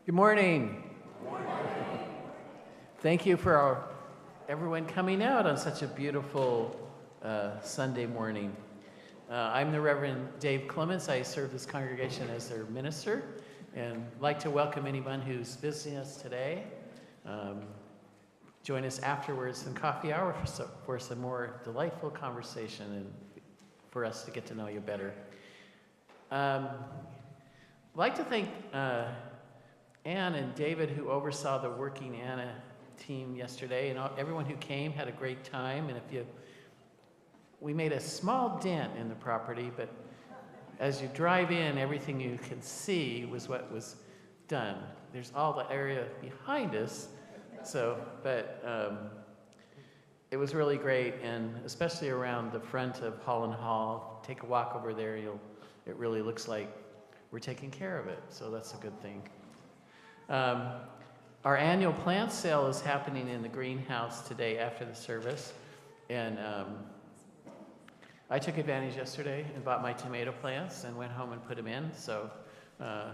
Good morning. Thank you for everyone coming out on such a beautiful Sunday morning. I'm the Reverend Dave Clements. I serve this congregation as their minister and like to welcome anyone who's visiting us today. Join us afterwards in coffee hour for some more delightful conversation and for us to get to know you better. I'd like to thank Ann and David, who oversaw the Working Anna team yesterday, and everyone who came had a great time. And we made a small dent in the property, but as you drive in, everything you can see was what was done. There's all the area behind us, but it was really great, and especially around the front of Holland Hall. Take a walk over there, it really looks like we're taking care of it, so that's a good thing. Our annual plant sale is happening in the greenhouse today after the service, and I took advantage yesterday and bought my tomato plants and went home and put them in. So and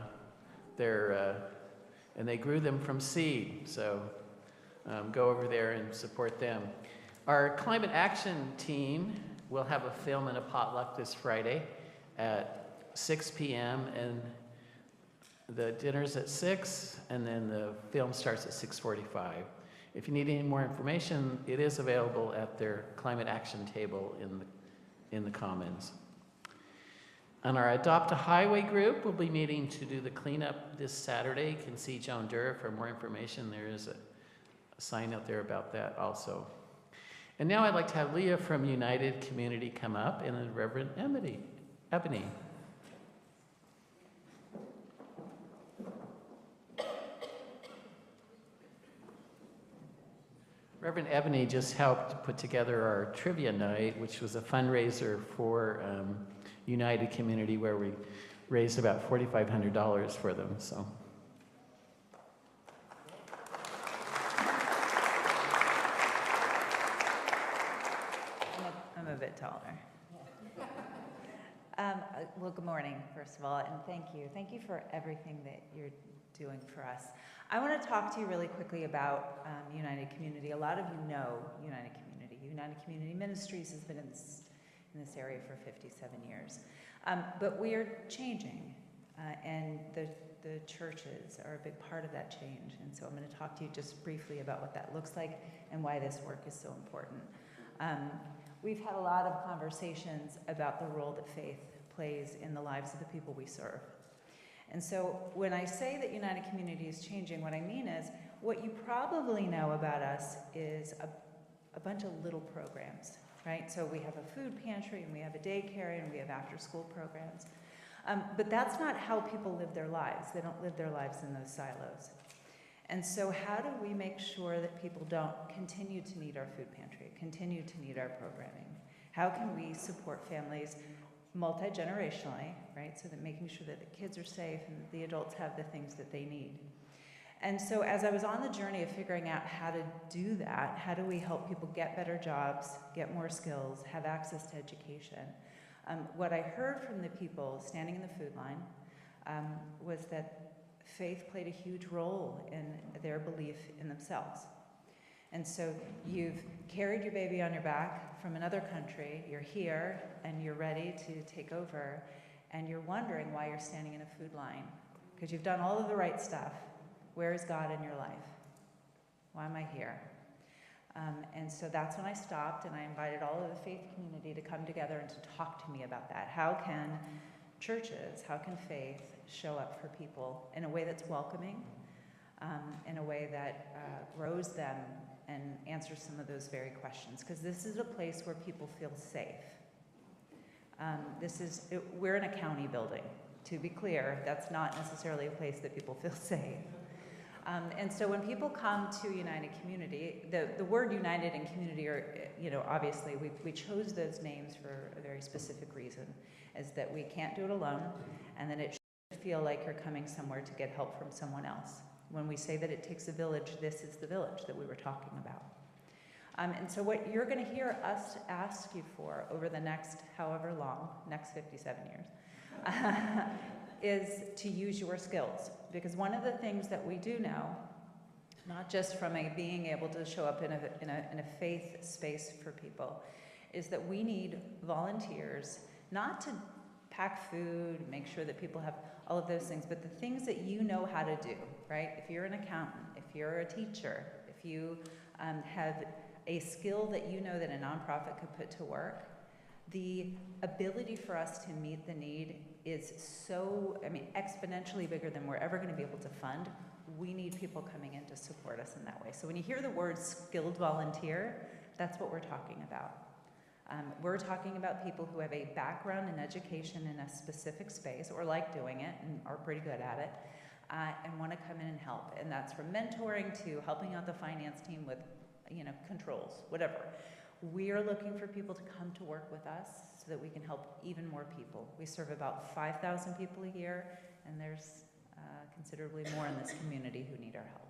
they grew them from seed. So go over there and support them. Our climate action team will have a film and a potluck this Friday at 6 p.m. and the dinner's at 6, and then the film starts at 6:45. If you need any more information, it is available at their climate action table in the Commons. And our Adopt a Highway group will be meeting to do the cleanup this Saturday. You can see Joan Durr for more information. There is a sign out there about that also. And now I'd like to have Leah from United Community come up, and then Reverend Ebony. Reverend Ebony just helped put together our trivia night, which was a fundraiser for United Community, where we raised about $4,500 for them. So. I'm a bit taller. Well, good morning, first of all, and thank you. Thank you for everything that you're doing for us. I want to talk to you really quickly about United Community. A lot of you know United Community. United Community Ministries has been in this area for 57 years. But we are changing, and the churches are a big part of that change. And so I'm going to talk to you just briefly about what that looks like and why this work is so important. We've had a lot of conversations about the role that faith plays in the lives of the people we serve. And so when I say that United Community is changing, what I mean is what you probably know about us is a bunch of little programs, right? So we have a food pantry, and we have a daycare, and we have after-school programs. But that's not how people live their lives. They don't live their lives in those silos. And so how do we make sure that people don't continue to need our food pantry, continue to need our programming? How can we support families multi-generationally, right? So that making sure that the kids are safe and the adults have the things that they need. And so as I was on the journey of figuring out how to do that, how do we help people get better jobs, get more skills, have access to education, what I heard from the people standing in the food line was that faith played a huge role in their belief in themselves. And so you've carried your baby on your back from another country, you're here, and you're ready to take over, and you're wondering why you're standing in a food line, because you've done all of the right stuff. Where is God in your life? Why am I here? And so that's when I stopped and I invited all of the faith community to come together and to talk to me about that. How can churches, how can faith show up for people in a way that's welcoming, in a way that grows them and answers some of those very questions? Because this is a place where people feel safe. We're in a county building. To be clear, that's not necessarily a place that people feel safe. And so when people come to United Community, the word united and community are, obviously we chose those names for a very specific reason, is that we can't do it alone, and that it should feel like you're coming somewhere to get help from someone else. When we say that it takes a village, this is the village that we were talking about. And so what you're going to hear us ask you for over the next however long, next 57 years, is to use your skills. Because one of the things that we do know, not just from being able to show up in a faith space for people, is that we need volunteers, not to pack food, make sure that people have all of those things, but the things that you know how to do, right? If you're an accountant, if you're a teacher, if you have a skill that you know that a nonprofit could put to work, the ability for us to meet the need is so, exponentially bigger than we're ever going to be able to fund. We need people coming in to support us in that way. So when you hear the word skilled volunteer, that's what we're talking about. We're talking about people who have a background in education in a specific space, or like doing it and are pretty good at it, and want to come in and help. And that's from mentoring to helping out the finance team with, controls, whatever. We are looking for people to come to work with us so that we can help even more people. We serve about 5,000 people a year, and there's considerably more in this community who need our help.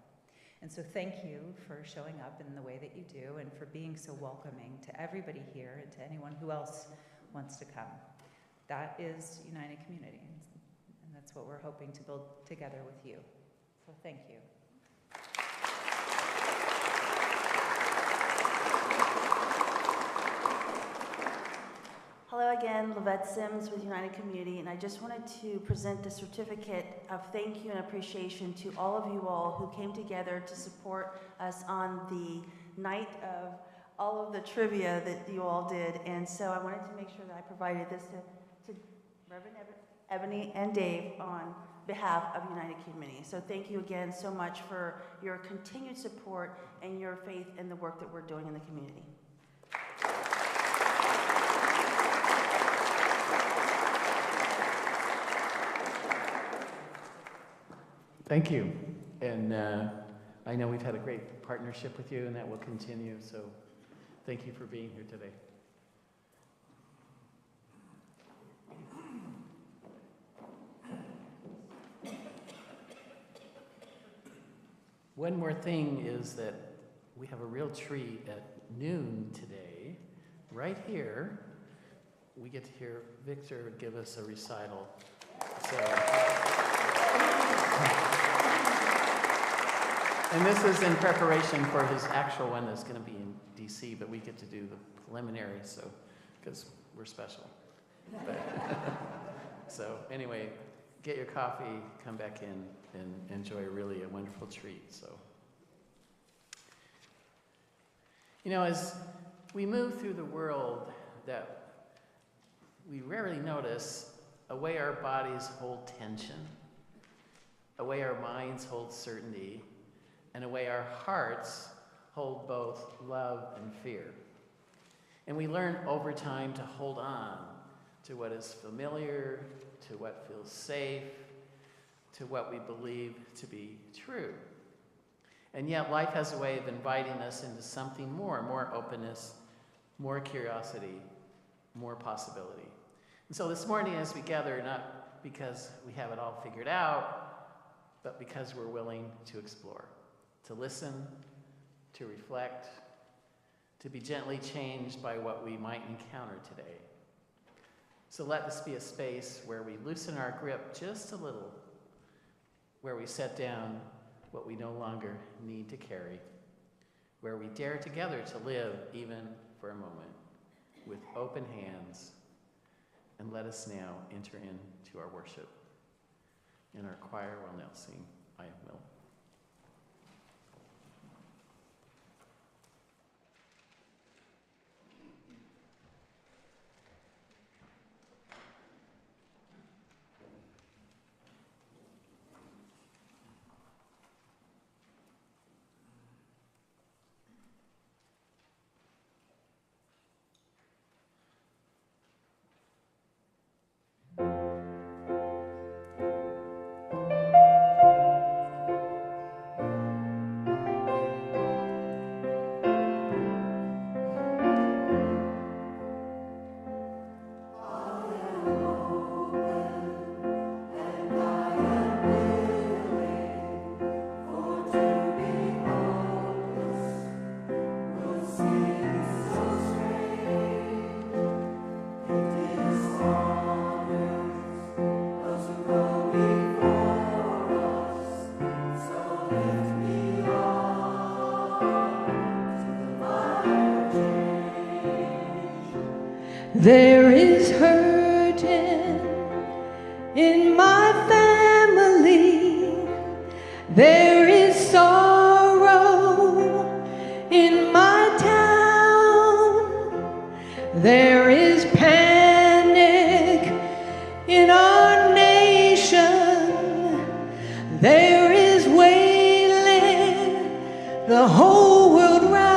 And so thank you for showing up in the way that you do and for being so welcoming to everybody here and to anyone who else wants to come. That is United Community, and that's what we're hoping to build together with you. So thank you. Hello again, Lavette Sims with United Community, and I just wanted to present the certificate of thank you and appreciation to all of you all who came together to support us on the night of all of the trivia that you all did. And so I wanted to make sure that I provided this to Reverend Ebony and Dave on behalf of United Community. So thank you again so much for your continued support and your faith in the work that we're doing in the community. Thank you. And I know we've had a great partnership with you, and that will continue. So thank you for being here today. One more thing is that we have a real treat at noon today. Right here, we get to hear Victor give us a recital. And this is in preparation for his actual one that's going to be in DC, but we get to do the preliminary, so because we're special. So anyway, get your coffee, come back in, and enjoy really a wonderful treat. So, as we move through the world, that we rarely notice a way our bodies hold tension, a way our minds hold certainty, and a way our hearts hold both love and fear. And we learn over time to hold on to what is familiar, to what feels safe, to what we believe to be true. And yet life has a way of inviting us into something more openness, more curiosity, more possibility. And so this morning as we gather, not because we have it all figured out, but because we're willing to explore, to listen, to reflect, to be gently changed by what we might encounter today. So let this be a space where we loosen our grip just a little, where we set down what we no longer need to carry, where we dare together to live even for a moment with open hands. And let us now enter into our worship. And our choir will now sing I Will. There is hurting in my family. There is sorrow in my town. There is panic in our nation. There is wailing the whole world round.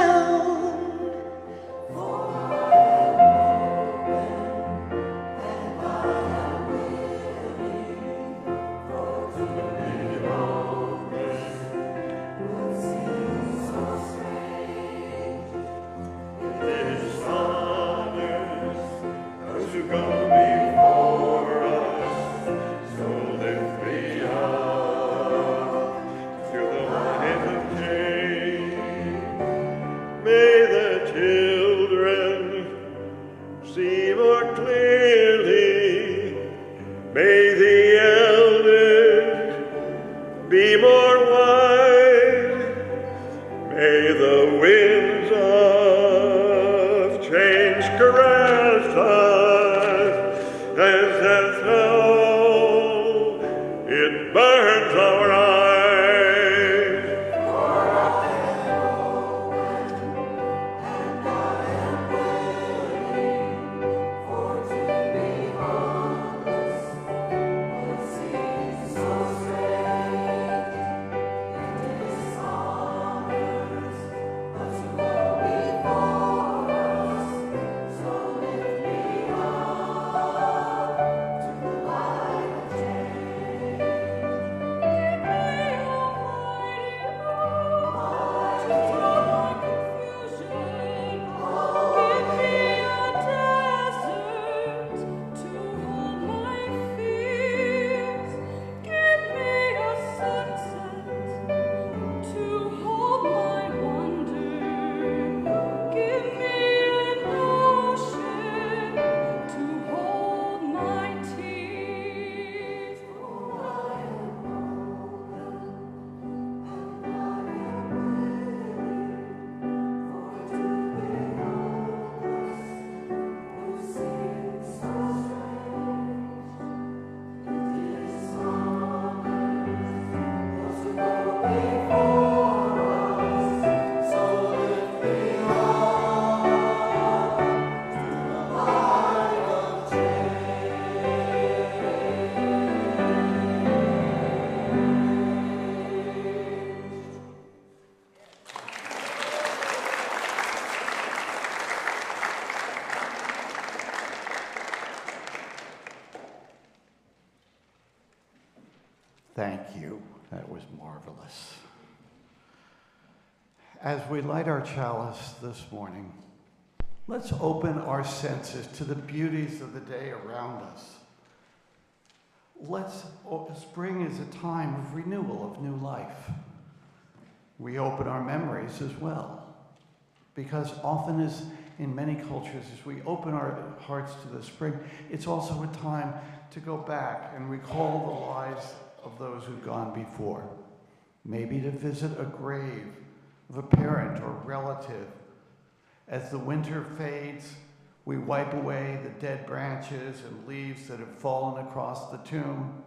Thank you. That was marvelous. As we light our chalice this morning, let's open our senses to the beauties of the day around us. Spring is a time of renewal, of new life. We open our memories as well, because often as in many cultures, as we open our hearts to the spring, it's also a time to go back and recall the lives of those who've gone before. Maybe to visit a grave of a parent or relative. As the winter fades, we wipe away the dead branches and leaves that have fallen across the tomb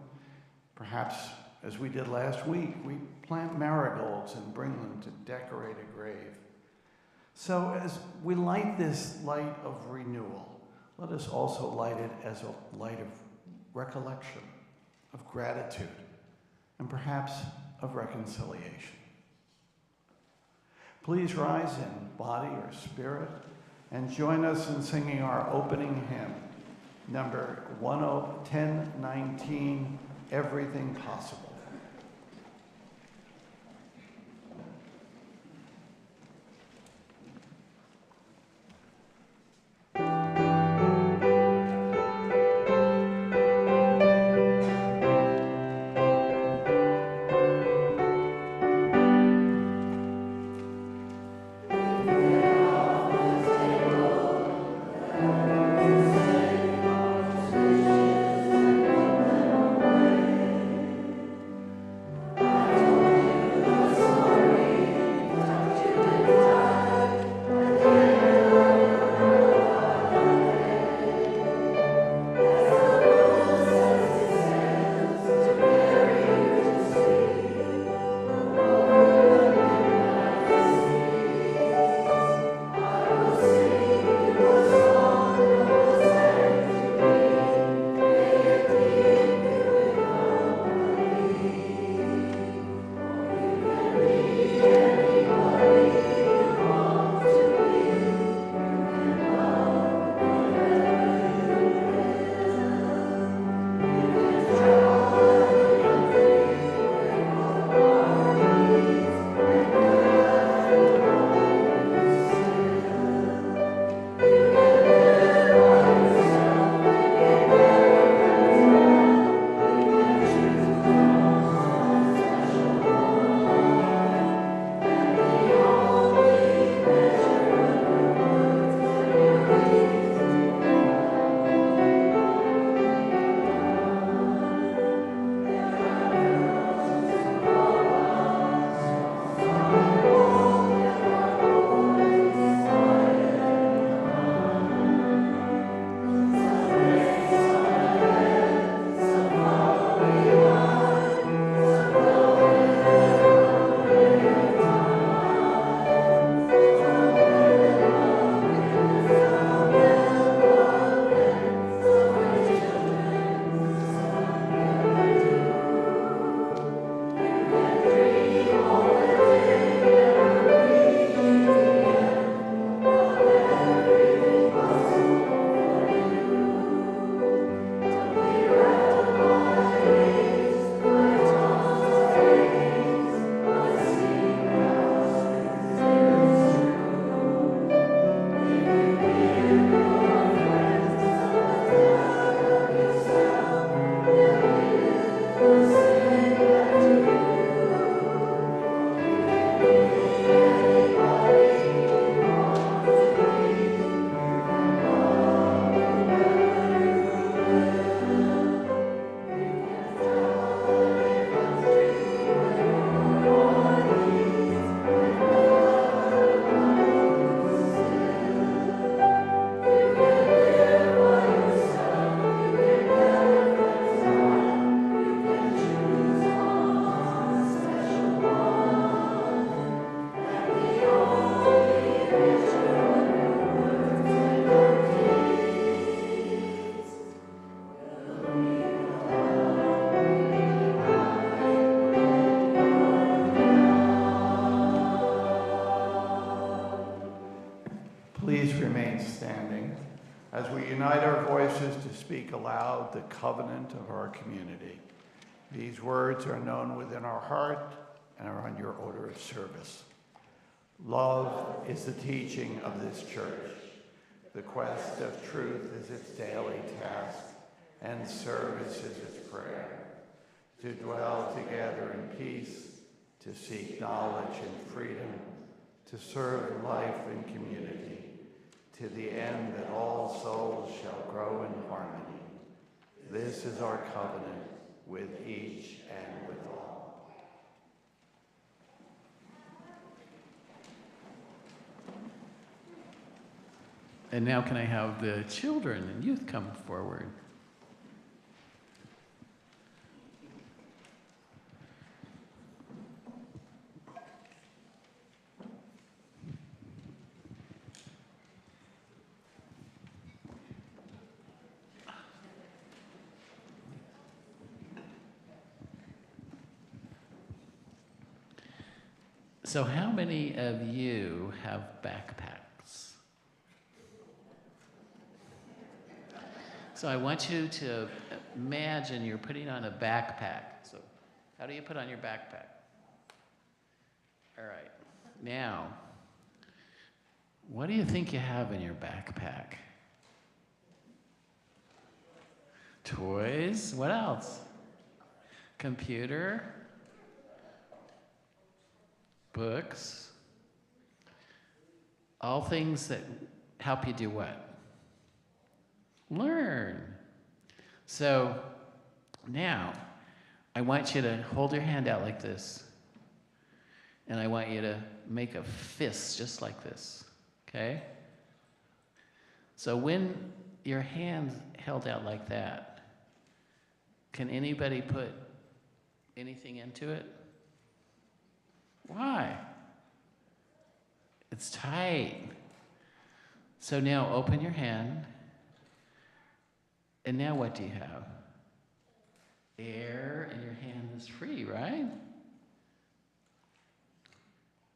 Perhaps, as we did last week, we plant marigolds and bring them to decorate a grave. So as we light this light of renewal, let us also light it as a light of recollection, of gratitude, and perhaps of reconciliation. Please rise in body or spirit and join us in singing our opening hymn, number 1019, Everything Possible. Please remain standing as we unite our voices to speak aloud the covenant of our community. These words are known within our heart and are on your order of service. Love is the teaching of this church. The quest of truth is its daily task, and service is its prayer. To dwell together in peace, to seek knowledge and freedom, to serve life in community, to the end that all souls shall grow in harmony. This is our covenant with each and with all. And now can I have the children and youth come forward? So how many of you have backpacks? So I want you to imagine you're putting on a backpack. So how do you put on your backpack? All right. Now, what do you think you have in your backpack? Toys. What else? Computer. Books. All things that help you do what? Learn. So now, I want you to hold your hand out like this. And I want you to make a fist just like this. Okay? So when your hand's held out like that, can anybody put anything into it? Why? It's tight. So now open your hand. And now what do you have? Air, and your hand is free, right?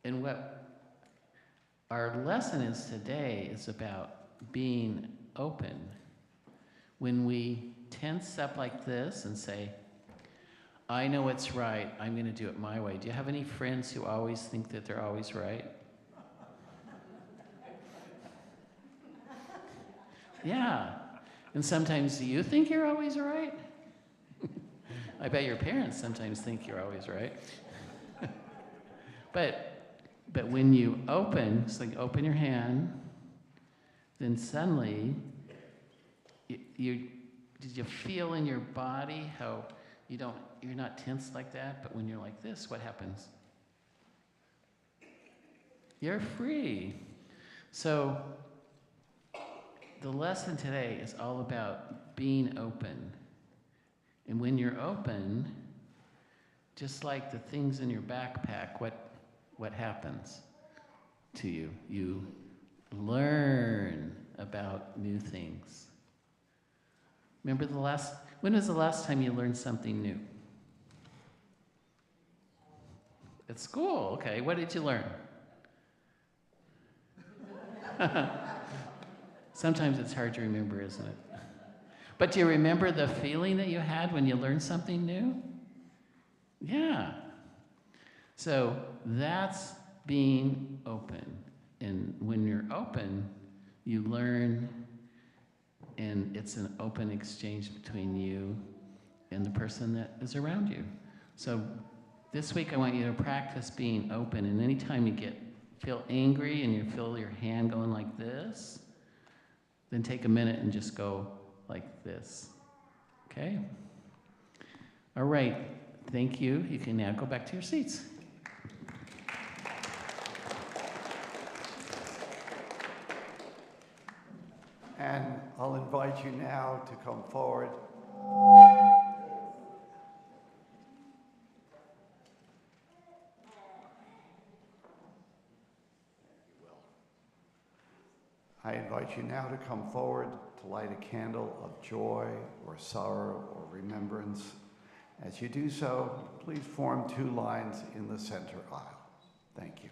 And what our lesson is today is about being open. When we tense up like this and say, I know what's right, I'm going to do it my way. Do you have any friends who always think that they're always right? Yeah. And sometimes do you think you're always right? I bet your parents sometimes think you're always right. But when you open, it's like open your hand, then suddenly, did you feel in your body how you're not tense like that, but when you're like this, what happens? You're free. So the lesson today is all about being open. And when you're open, just like the things in your backpack, what happens to you? You learn about new things. Remember when was the last time you learned something new? At school, okay. What did you learn? Sometimes it's hard to remember, isn't it? But do you remember the feeling that you had when you learned something new? Yeah. So that's being open. And when you're open, you learn, and it's an open exchange between you and the person that is around you. So this week I want you to practice being open, and anytime you feel angry and you feel your hand going like this, then take a minute and just go like this. Okay? All right. Thank you. You can now go back to your seats. And I'll invite you now to come forward. I invite you now to come forward to light a candle of joy or sorrow or remembrance. As you do so, please form 2 lines in the center aisle. Thank you.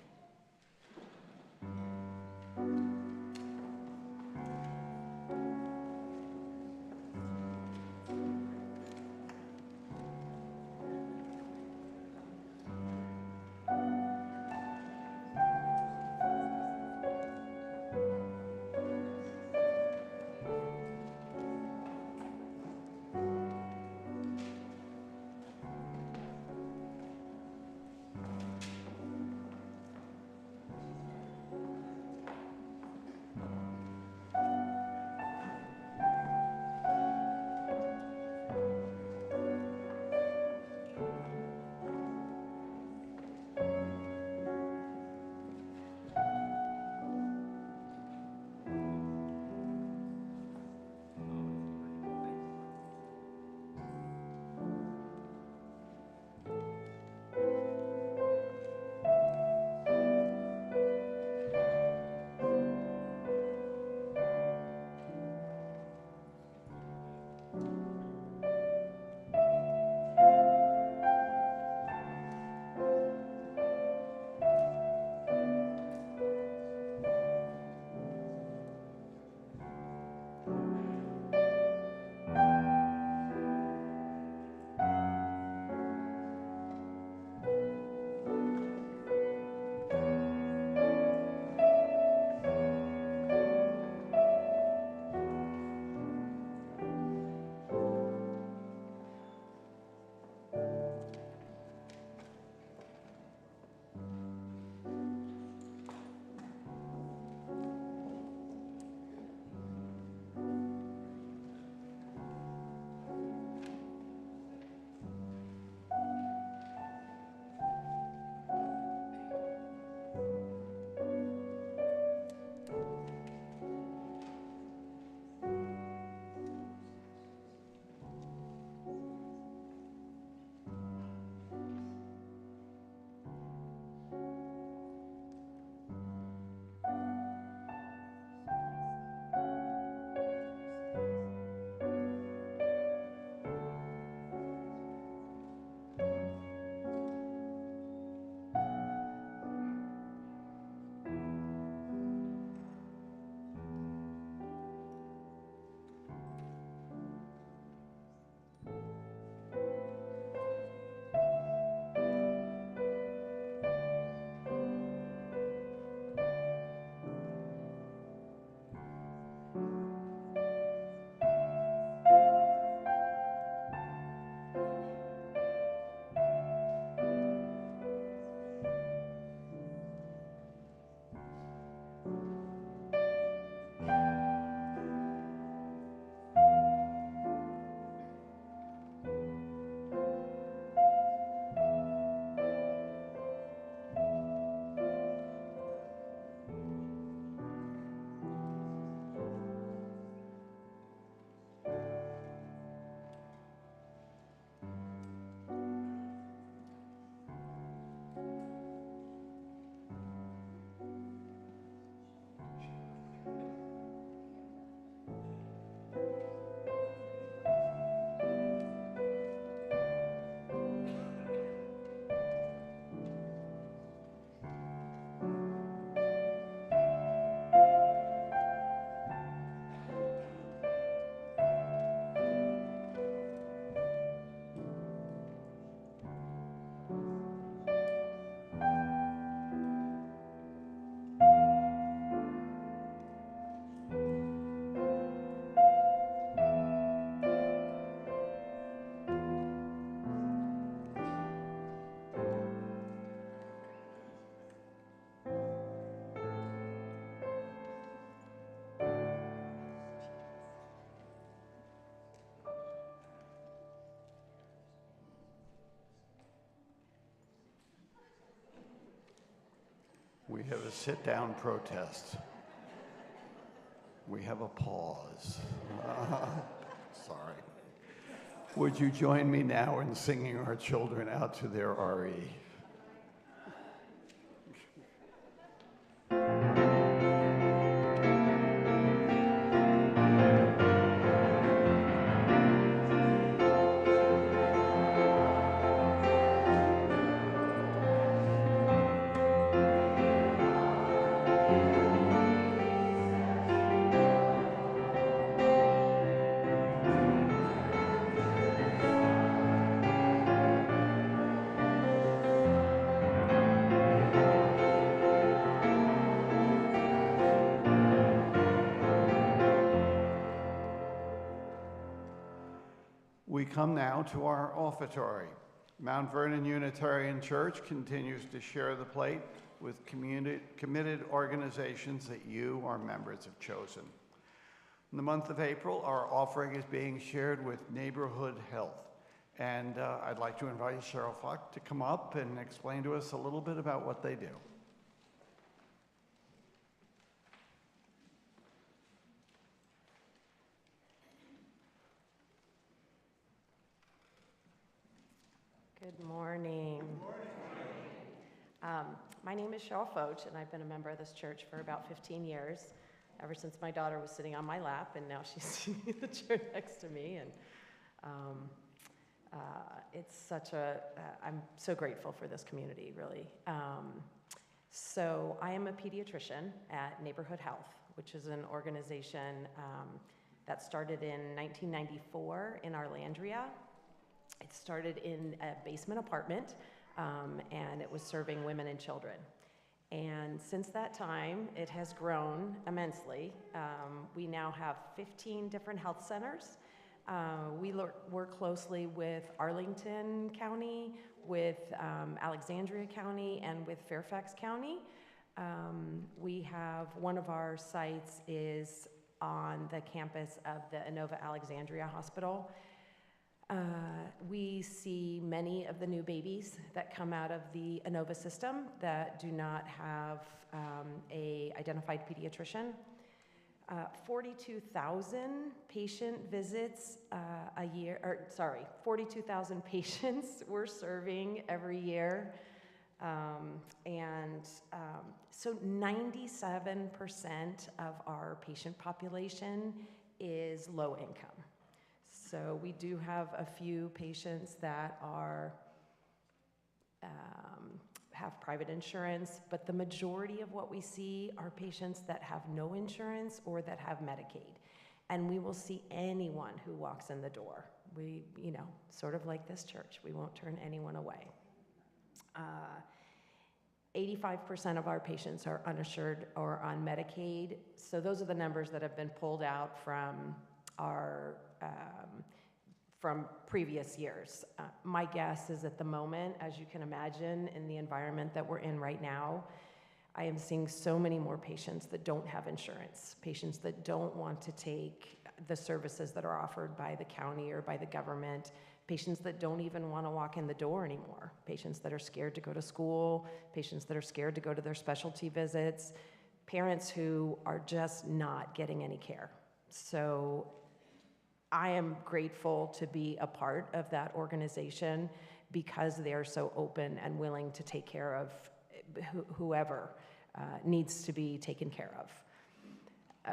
We have a sit-down protest. We have a pause. Sorry. Would you join me now in singing our children out to their RE? We come now to our offertory. Mount Vernon Unitarian Church continues to share the plate with committed organizations that you, our members, have chosen. In the month of April, our offering is being shared with Neighborhood Health. And I'd like to invite Cheryl Falk to come up and explain to us a little bit about what they do. Good morning. My name is Cheryl Foch, and I've been a member of this church for about 15 years, ever since my daughter was sitting on my lap, and now she's sitting in the chair next to me. And it's such I'm so grateful for this community, really. So I am a pediatrician at Neighborhood Health, which is an organization that started in 1994 in Arlandria. It started in a basement apartment, and it was serving women and children. And since that time, it has grown immensely. We now have 15 different health centers. We work closely with Arlington County, with Alexandria County, and with Fairfax County. We have one of our sites is on the campus of the Inova Alexandria Hospital. We see many of the new babies that come out of the Inova system that do not have a identified pediatrician. 42,000 patient visits a year, 42,000 patients we're serving every year. So 97% of our patient population is low income. So we do have a few patients that are have private insurance, but the majority of what we see are patients that have no insurance or that have Medicaid. And we will see anyone who walks in the door. We, sort of like this church, we won't turn anyone away. 85% of our patients are uninsured or on Medicaid. So those are the numbers that have been pulled out from our from previous years. My guess is at the moment, as you can imagine, in the environment that we're in right now, I am seeing so many more patients that don't have insurance, patients that don't want to take the services that are offered by the county or by the government, patients that don't even want to walk in the door anymore, patients that are scared to go to school, patients that are scared to go to their specialty visits, parents who are just not getting any care. So I am grateful to be a part of that organization because they are so open and willing to take care of whoever needs to be taken care of.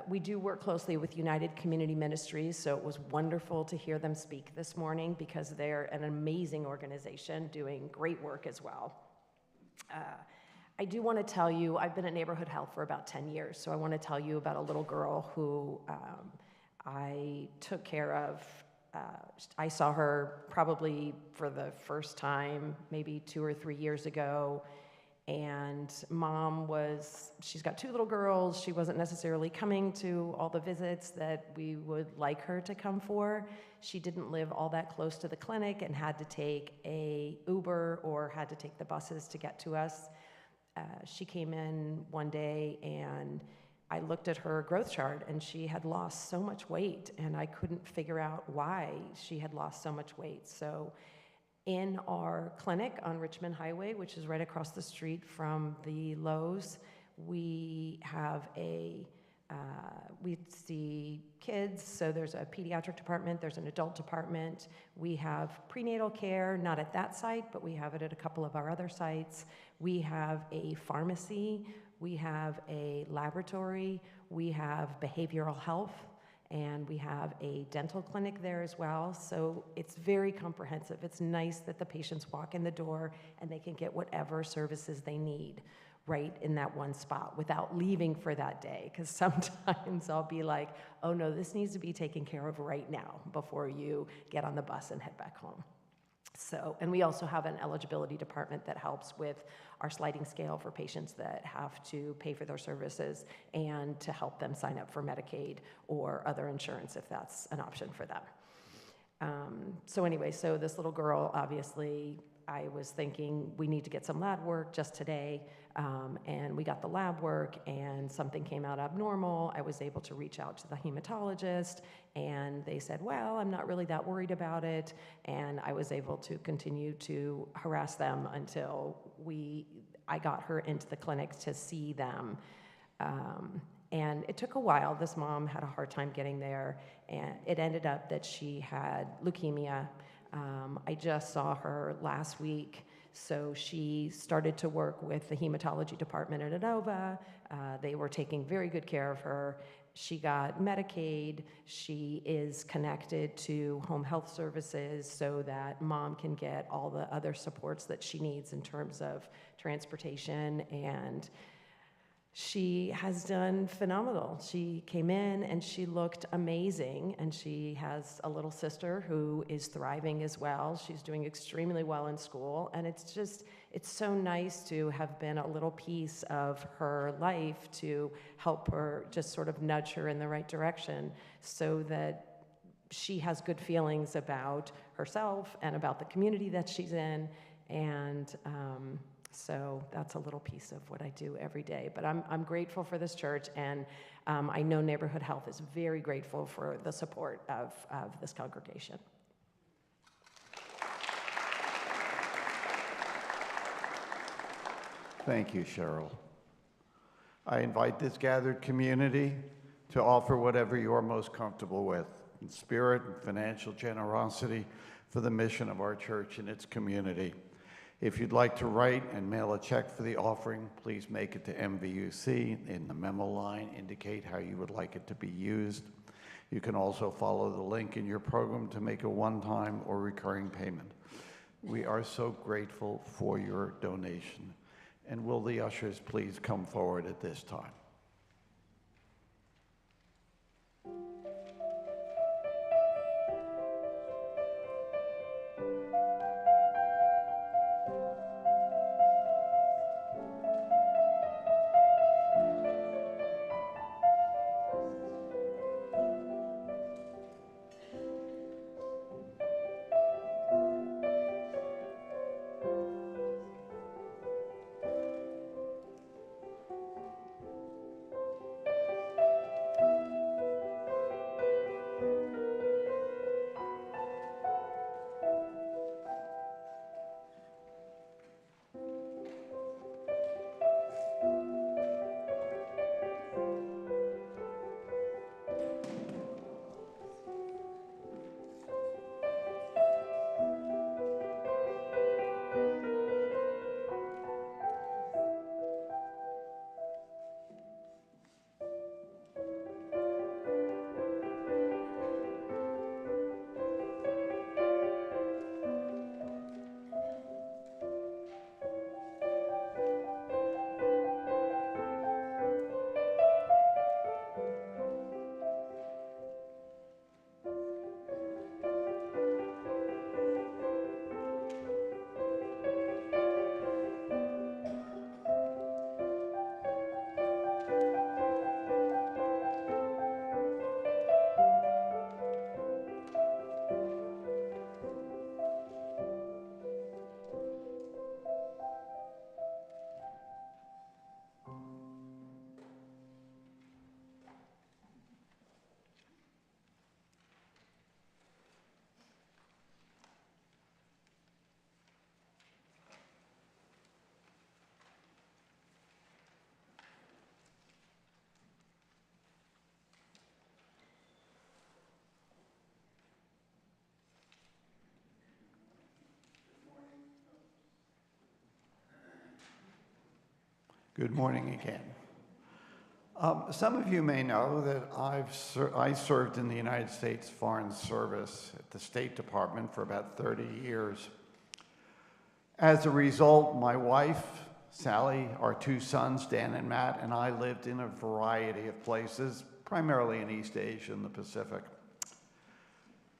We do work closely with United Community Ministries, so it was wonderful to hear them speak this morning because they're an amazing organization doing great work as well. I do want to tell you, I've been at Neighborhood Health for about 10 years, so I want to tell you about a little girl who I took care of. I saw her probably for the first time, maybe 2 or 3 years ago. And she's got 2 little girls. She wasn't necessarily coming to all the visits that we would like her to come for. She didn't live all that close to the clinic and had to take a Uber or had to take the buses to get to us. She came in one day and I looked at her growth chart and she had lost so much weight and I couldn't figure out why she had lost so much weight. So In our clinic on Richmond Highway, which is right across the street from the Lowe's, we have we see kids, so there's a pediatric department, there's an adult department. We have prenatal care, not at that site, but we have it at a couple of our other sites. We have a pharmacy, we have a laboratory, we have behavioral health, and we have a dental clinic there as well. So it's very comprehensive. It's nice that the patients walk in the door and they can get whatever services they need right in that one spot without leaving for that day. Because sometimes I'll be like, oh no, this needs to be taken care of right now before you get on the bus and head back home. So, and we also have an eligibility department that helps with our sliding scale for patients that have to pay for their services and to help them sign up for Medicaid or other insurance if that's an option for them. So anyway, so this little girl, obviously, I was thinking we need to get some lab work just today, and we got the lab work and something came out abnormal. I was able to reach out to the hematologist and they said, well, I'm not really that worried about it, and I was able to continue to harass them until I got her into the clinic to see them. And it took a while. This mom had a hard time getting there, and it ended up that she had leukemia. I just saw her last week, so she started to work with the hematology department at Inova. They were taking very good care of her. She got Medicaid. She is connected to home health services so that mom can get all the other supports that she needs in terms of transportation, and she has done phenomenal. She came in and she looked amazing, and she has a little sister who is thriving as well. She's doing extremely well in school, and it's so nice to have been a little piece of her life to help her, just sort of nudge her in the right direction so that she has good feelings about herself and about the community that she's in, and so that's a little piece of what I do every day. But I'm grateful for this church, and I know Neighborhood Health is very grateful for the support of this congregation. Thank you, Cheryl. I invite this gathered community to offer whatever you are most comfortable with in spirit and financial generosity for the mission of our church and its community. If you'd like to write and mail a check for the offering, please make it to MVUC. In the memo line, indicate how you would like it to be used. You can also follow the link in your program to make a one-time or recurring payment. We are so grateful for your donation. And will the ushers please come forward at this time? Good morning again. Some of you may know that I served in the United States Foreign Service at the State Department for about 30 years. As a result, my wife, Sally, our two sons, Dan and Matt, and I lived in a variety of places, primarily in East Asia and the Pacific.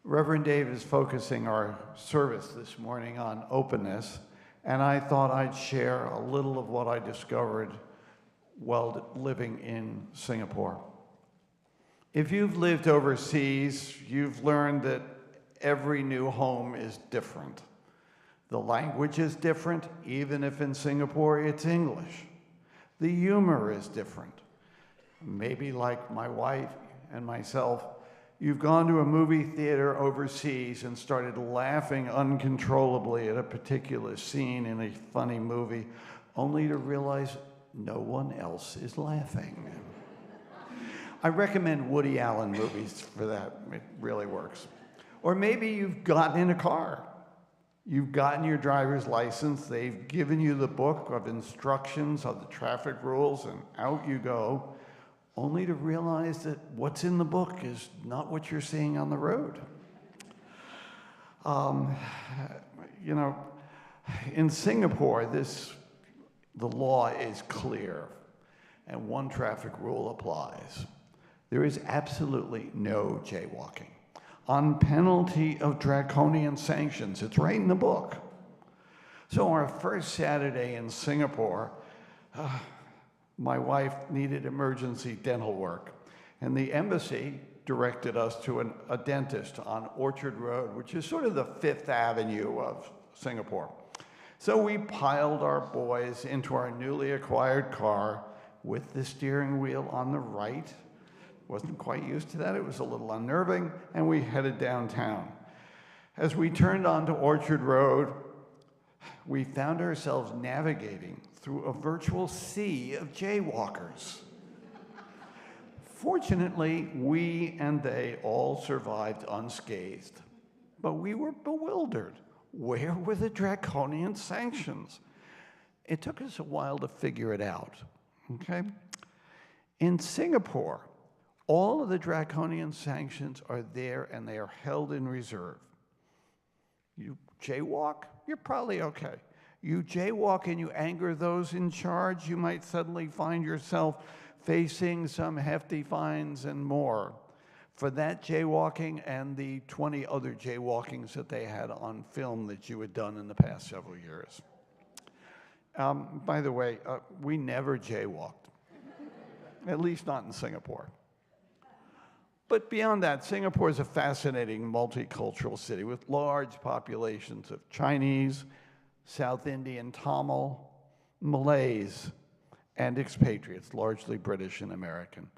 Reverend Dave is focusing our service this morning on openness, and I thought I'd share a little of what I discovered while living in Singapore. If you've lived overseas, you've learned that every new home is different. The language is different, even if in Singapore it's English. The humor is different. Maybe like my wife and myself, you've gone to a movie theater overseas and started laughing uncontrollably at a particular scene in a funny movie, only to realize no one else is laughing. I recommend Woody Allen movies for that. It really works. Or maybe you've gotten in a car. You've gotten your driver's license. They've given you the book of instructions of the traffic rules, and out you go, only to realize that what's in the book is not what you're seeing on the road. You know, in Singapore, the law is clear, and one traffic rule applies. There is absolutely no jaywalking, on penalty of draconian sanctions. It's right in the book. So our first Saturday in Singapore, my wife needed emergency dental work, and the embassy directed us to a dentist on Orchard Road, which is sort of the Fifth Avenue of Singapore. So we piled our boys into our newly acquired car with the steering wheel on the right. Wasn't quite used to that. It was a little unnerving, and we headed downtown. As we turned onto Orchard Road, we found ourselves navigating through a virtual sea of jaywalkers. Fortunately, we and they all survived unscathed, but we were bewildered. Where were the draconian sanctions? It took us a while to figure it out, okay? In Singapore, all of the draconian sanctions are there and they are held in reserve. You jaywalk, you're probably okay. You jaywalk and you anger those in charge, you might suddenly find yourself facing some hefty fines and more for that jaywalking and the 20 other jaywalkings that they had on film that you had done in the past several years. By the way, we never jaywalked, at least not in Singapore. But beyond that, Singapore is a fascinating multicultural city with large populations of Chinese, South Indian Tamil, Malays, and expatriates, largely British and American.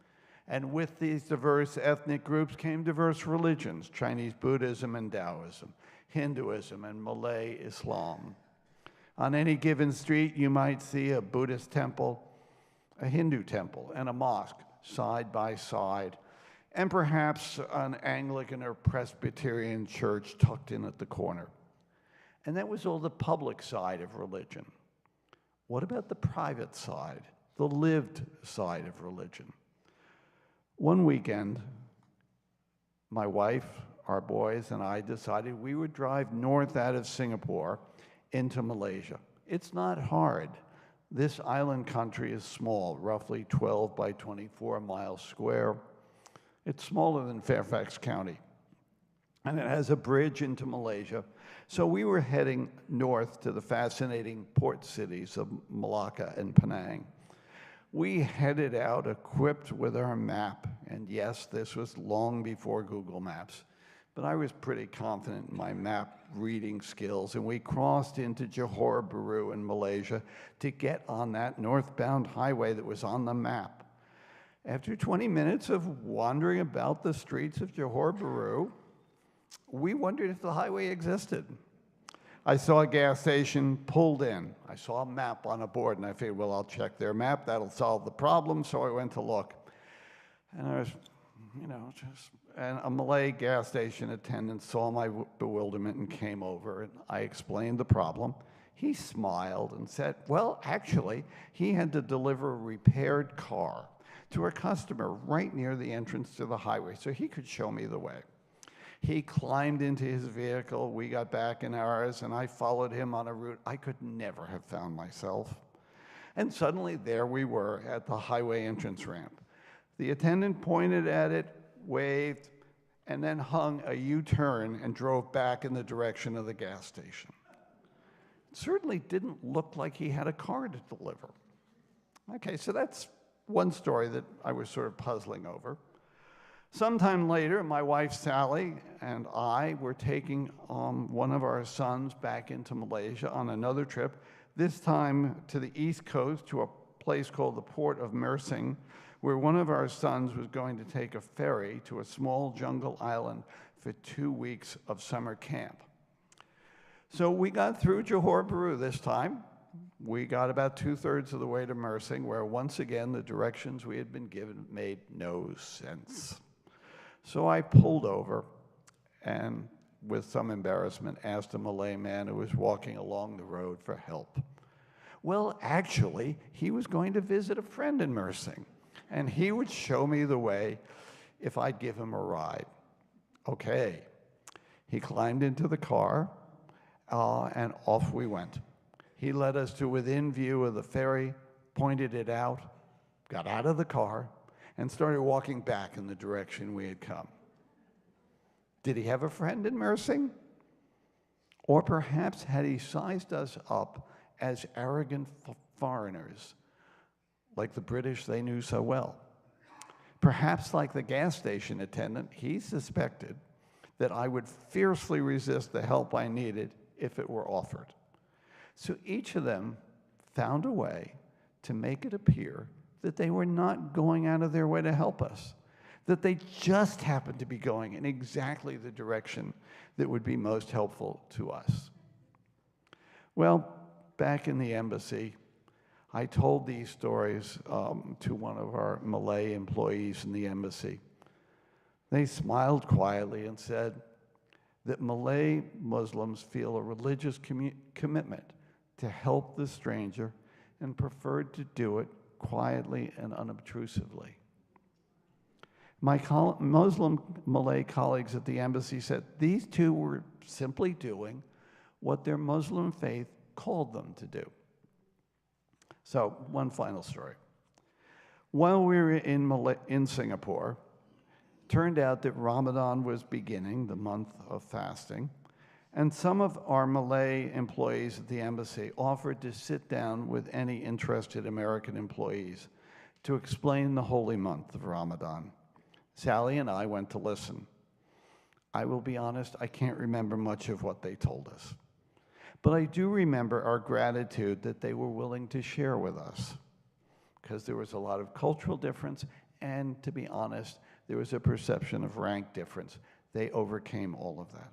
And with these diverse ethnic groups came diverse religions, Chinese Buddhism and Taoism, Hinduism and Malay Islam. On any given street, you might see a Buddhist temple, a Hindu temple, and a mosque side by side, and perhaps an Anglican or Presbyterian church tucked in at the corner. And that was all the public side of religion. What about the private side, the lived side of religion? One weekend, my wife, our boys, and I decided we would drive north out of Singapore into Malaysia. It's not hard. This island country is small, roughly 12 by 24 miles square. It's smaller than Fairfax County, and it has a bridge into Malaysia. So we were heading north to the fascinating port cities of Malacca and Penang. We headed out equipped with our map, and yes, this was long before Google Maps, but I was pretty confident in my map reading skills, and we crossed into Johor Bahru in Malaysia to get on that northbound highway that was on the map. After 20 minutes of wandering about the streets of Johor Bahru, we wondered if the highway existed. I saw a gas station, pulled in. I saw a map on a board, and I figured, well, I'll check their map. That'll solve the problem. So I went to look. And I was, and a Malay gas station attendant saw my bewilderment and came over, and I explained the problem. he smiled and said, well, actually, he had to deliver a repaired car to a customer right near the entrance to the highway, so he could show me the way. He climbed into his vehicle, we got back in ours, and I followed him on a route I could never have found myself. And suddenly, there we were at the highway entrance ramp. The attendant pointed at it, waved, and then hung a U-turn and drove back in the direction of the gas station. It certainly didn't look like he had a car to deliver. Okay, so that's one story that I was sort of puzzling over. Sometime later, my wife Sally and I were taking one of our sons back into Malaysia on another trip, this time to the East Coast to a place called the Port of Mersing, where one of our sons was going to take a ferry to a small jungle island for 2 weeks of summer camp. So we got through Johor Bahru this time. We got about 2/3 of the way to Mersing, where once again the directions we had been given made no sense. So I pulled over and, with some embarrassment, asked a Malay man who was walking along the road for help. Well, actually, he was going to visit a friend in Mersing, and he would show me the way if I'd give him a ride. Okay. He climbed into the car, and off we went. He led us to within view of the ferry, pointed it out, got out of the car, and started walking back in the direction we had come. Did he have a friend in Mersing? Or perhaps had he sized us up as arrogant foreigners, like the British they knew so well? Perhaps, like the gas station attendant, he suspected that I would fiercely resist the help I needed if it were offered. So each of them found a way to make it appear that they were not going out of their way to help us, that they just happened to be going in exactly the direction that would be most helpful to us. Well, back in the embassy, I told these stories to one of our Malay employees in the embassy. They smiled quietly and said that Malay Muslims feel a religious commitment to help the stranger and preferred to do it quietly and unobtrusively. My Muslim Malay colleagues at the embassy said these two were simply doing what their Muslim faith called them to do. So, one final story. While we were in Singapore, turned out that Ramadan was beginning, the month of fasting, and some of our Malay employees at the embassy offered to sit down with any interested American employees to explain the holy month of Ramadan. Sally and I went to listen. I will be honest, I can't remember much of what they told us. But I do remember our gratitude that they were willing to share with us, because there was a lot of cultural difference, and to be honest, there was a perception of rank difference. They overcame all of that.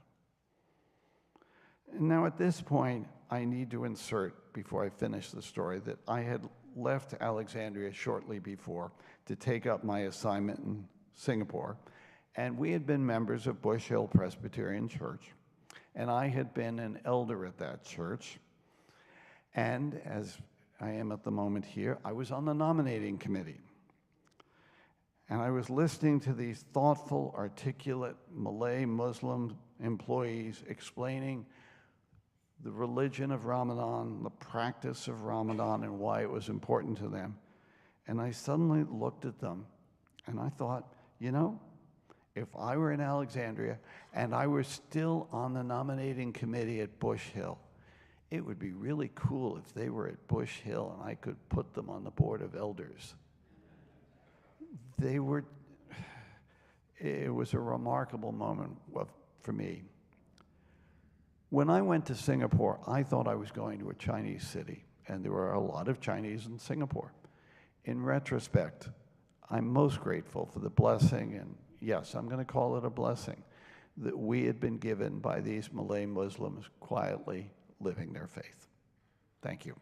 Now, at this point, I need to insert, before I finish the story, that I had left Alexandria shortly before to take up my assignment in Singapore, and we had been members of Bush Hill Presbyterian Church, and I had been an elder at that church, and as I am at the moment here, I was on the nominating committee. And I was listening to these thoughtful, articulate Malay Muslim employees explaining the religion of Ramadan, the practice of Ramadan, and why it was important to them. And I suddenly looked at them, and I thought, you know, if I were in Alexandria and I were still on the nominating committee at Bush Hill, it would be really cool if they were at Bush Hill and I could put them on the board of elders. It was a remarkable moment for me. When I went to Singapore, I thought I was going to a Chinese city, and there were a lot of Chinese in Singapore. In retrospect, I'm most grateful for the blessing, and yes, I'm going to call it a blessing, that we had been given by these Malay Muslims quietly living their faith. Thank you.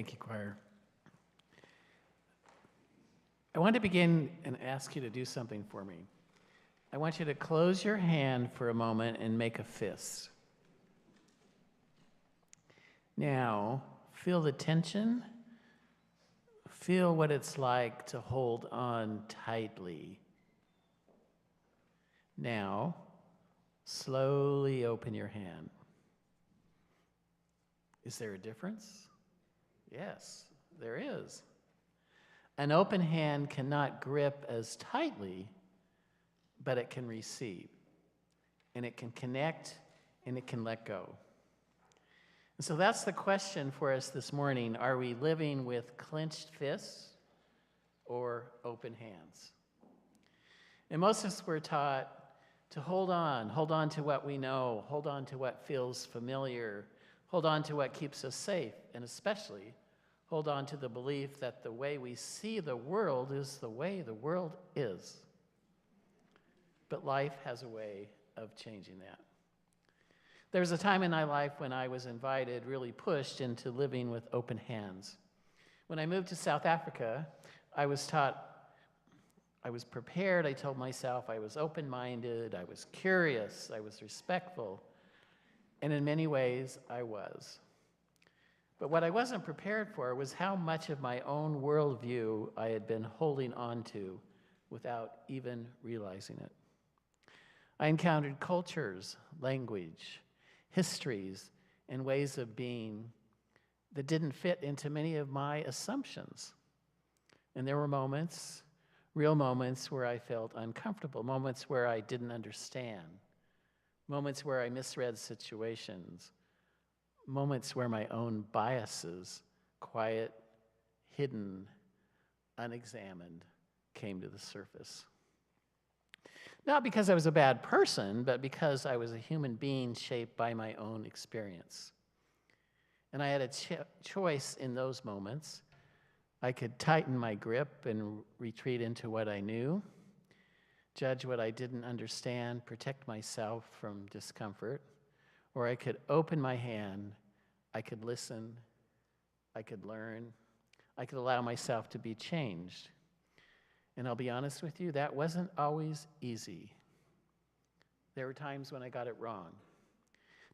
Thank you, choir. I want to begin and ask you to do something for me. I want you to close your hand for a moment and make a fist. Now, feel the tension. Feel what it's like to hold on tightly. Now, slowly open your hand. Is there a difference? Yes, there is. An open hand cannot grip as tightly, but it can receive, and it can connect, and it can let go. And so that's the question for us this morning. Are we living with clenched fists or open hands? And most of us were taught to hold on to what we know, hold on to what feels familiar, hold on to what keeps us safe, and especially hold on to the belief that the way we see the world is the way the world is. But life has a way of changing that. There was a time in my life when I was invited, really pushed into living with open hands. When I moved to South Africa, I was taught, I was prepared, I told myself I was open-minded, I was curious, I was respectful, and in many ways, I was. But what I wasn't prepared for was how much of my own worldview I had been holding on to without even realizing it. I encountered cultures, language, histories, and ways of being that didn't fit into many of my assumptions. And there were moments, real moments, where I felt uncomfortable, moments where I didn't understand, moments where I misread situations, moments where my own biases, quiet, hidden, unexamined, came to the surface. Not because I was a bad person, but because I was a human being shaped by my own experience. And I had a choice in those moments. I could tighten my grip and retreat into what I knew, judge what I didn't understand, protect myself from discomfort, or I could open my hand, I could listen, I could learn, I could allow myself to be changed. And I'll be honest with you, that wasn't always easy. There were times when I got it wrong.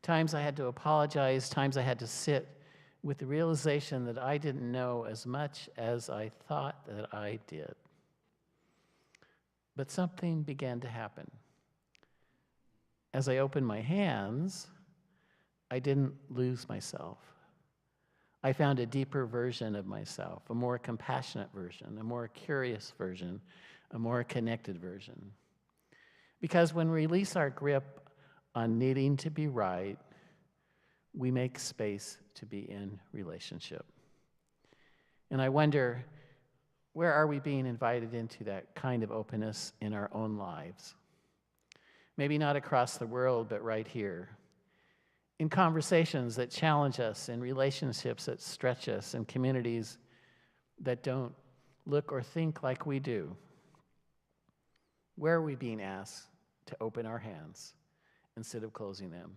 Times I had to apologize, times I had to sit with the realization that I didn't know as much as I thought that I did. But something began to happen. As I opened my hands, I didn't lose myself. I found a deeper version of myself, a more compassionate version, a more curious version, a more connected version. Because when we release our grip on needing to be right, we make space to be in relationship. And I wonder, where are we being invited into that kind of openness in our own lives? Maybe not across the world, but right here. In conversations that challenge us, in relationships that stretch us, in communities that don't look or think like we do. Where are we being asked to open our hands instead of closing them?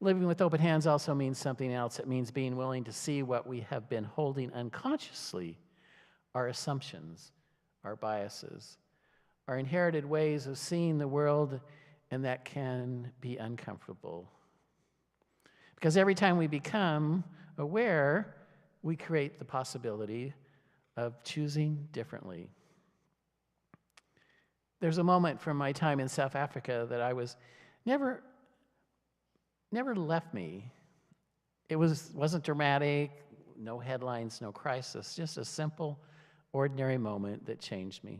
Living with open hands also means something else. It means being willing to see what we have been holding unconsciously, our assumptions, our biases, our inherited ways of seeing the world, and that can be uncomfortable. Because every time we become aware, we create the possibility of choosing differently. There's a moment from my time in South Africa that I was never left me. It wasn't dramatic, no headlines, no crisis, just a simple, ordinary moment that changed me.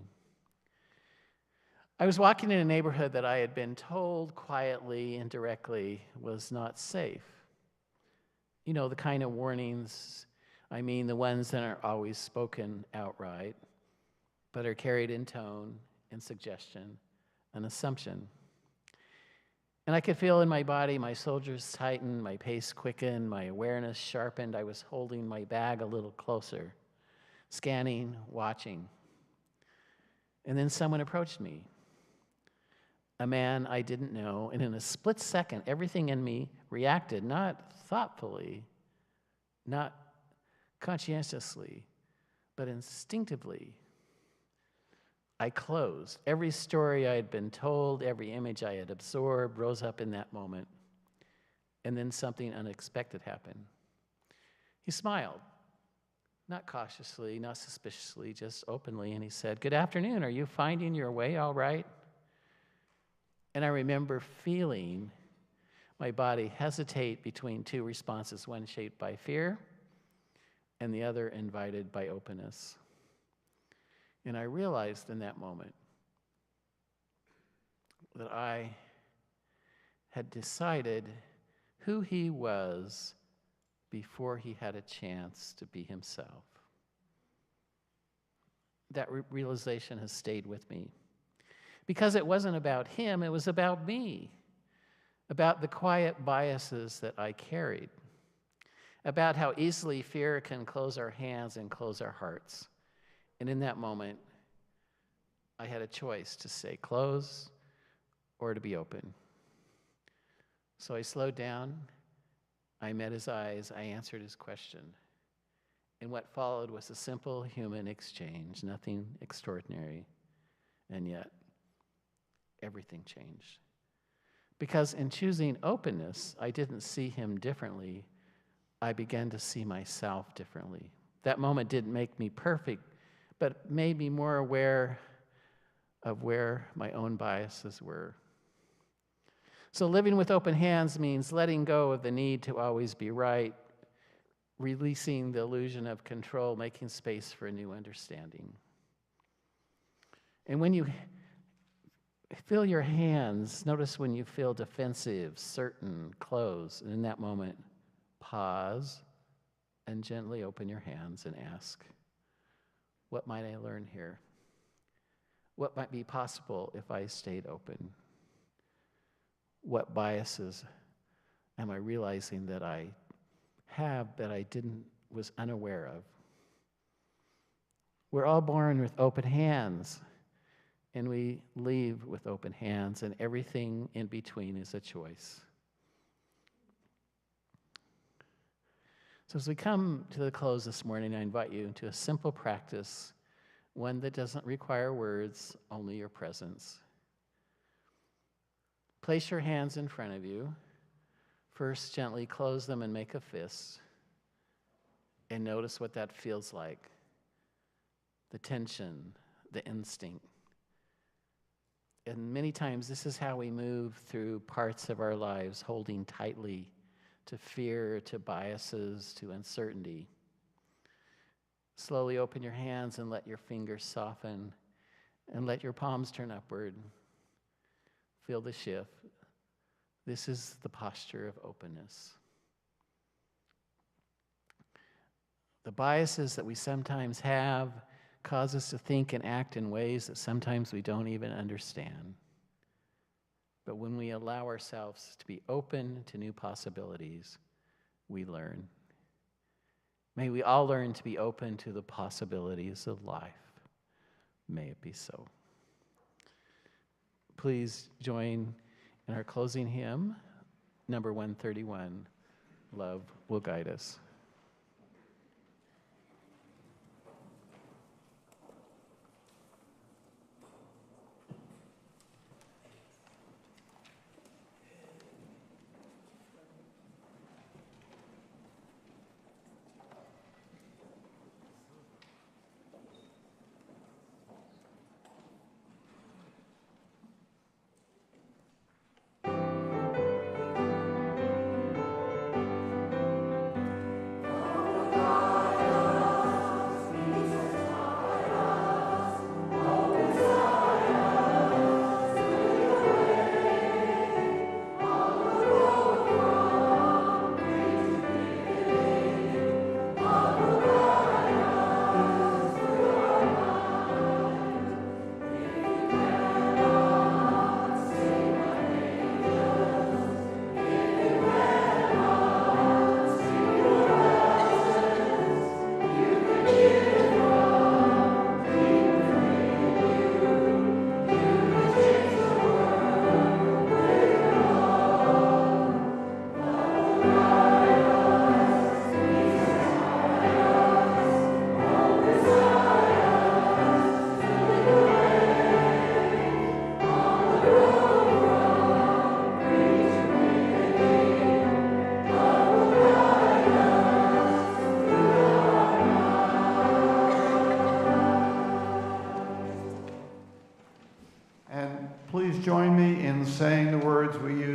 I was walking in a neighborhood that I had been told quietly and directly was not safe. You know, the kind of warnings, I mean the ones that aren't always spoken outright, but are carried in tone and suggestion and assumption. And I could feel in my body, my shoulders tightened, my pace quickened, my awareness sharpened. I was holding my bag a little closer, scanning, watching. And then someone approached me, a man I didn't know, and in a split second, everything in me reacted, not thoughtfully, not Conscientiously, but instinctively, I closed. Every story I had been told, every image I had absorbed rose up in that moment. And then something unexpected happened. He smiled, not cautiously, not suspiciously, just openly, and he said, "Good afternoon, are you finding your way all right?" And I remember feeling my body hesitate between two responses, one shaped by fear and the other invited by openness. And I realized in that moment that I had decided who he was before he had a chance to be himself. That realization has stayed with me. Because it wasn't about him, it was about me, about the quiet biases that I carried, about how easily fear can close our hands and close our hearts. And in that moment, I had a choice to stay closed or to be open. So I slowed down, I met his eyes, I answered his question. And what followed was a simple human exchange, nothing extraordinary, and yet everything changed. Because in choosing openness, I didn't see him differently, I began to see myself differently. That moment didn't make me perfect, but made me more aware of where my own biases were. So living with open hands means letting go of the need to always be right, releasing the illusion of control, making space for a new understanding. And when you feel your hands, notice when you feel defensive, certain, closed, and in that moment, pause and gently open your hands and ask, what might I learn here? What might be possible if I stayed open? What biases am I realizing that I have that I was unaware of? We're all born with open hands, and we leave with open hands, and everything in between is a choice. So as we come to the close this morning, I invite you into a simple practice, one that doesn't require words, only your presence. Place your hands in front of you. First, gently close them and make a fist. And notice what that feels like. The tension, the instinct. And many times, this is how we move through parts of our lives, holding tightly to fear, to biases, to uncertainty. Slowly open your hands and let your fingers soften, and let your palms turn upward. Feel the shift. This is the posture of openness. The biases that we sometimes have cause us to think and act in ways that sometimes we don't even understand. But when we allow ourselves to be open to new possibilities, we learn. May we all learn to be open to the possibilities of life. May it be so. Please join in our closing hymn, number 131, Love Will Guide Us.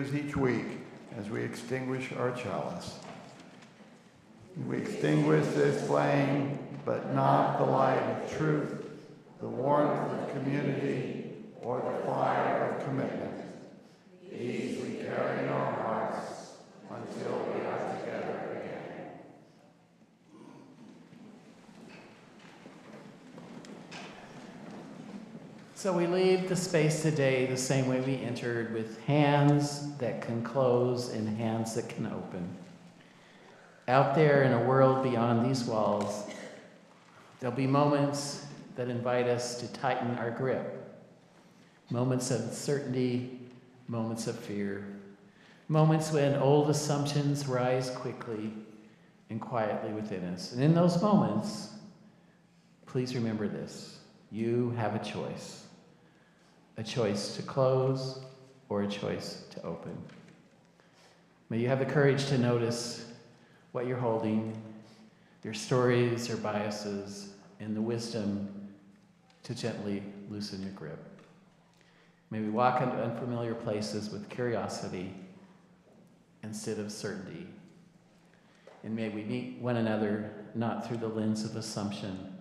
use each week as we extinguish our chalice. We extinguish this flame, but not the light of truth, the warmth of community, or the fire of commitment. These we carry in our hearts until we are together again. So we leave the space today the same way we entered, with hands that can close and hands that can open. Out there in a world beyond these walls, there'll be moments that invite us to tighten our grip. Moments of uncertainty, moments of fear, moments when old assumptions rise quickly and quietly within us. And in those moments, please remember this: you have a choice to close or a choice to open. May you have the courage to notice what you're holding, your stories or biases, and the wisdom to gently loosen your grip. May we walk into unfamiliar places with curiosity instead of certainty. And may we meet one another not through the lens of assumption,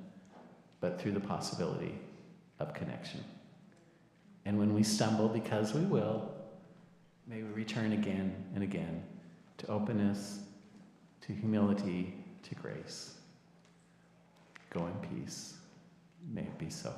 but through the possibility of connection. And when we stumble, because we will, may we return again and again to openness, to humility, to grace. Go in peace. May it be so.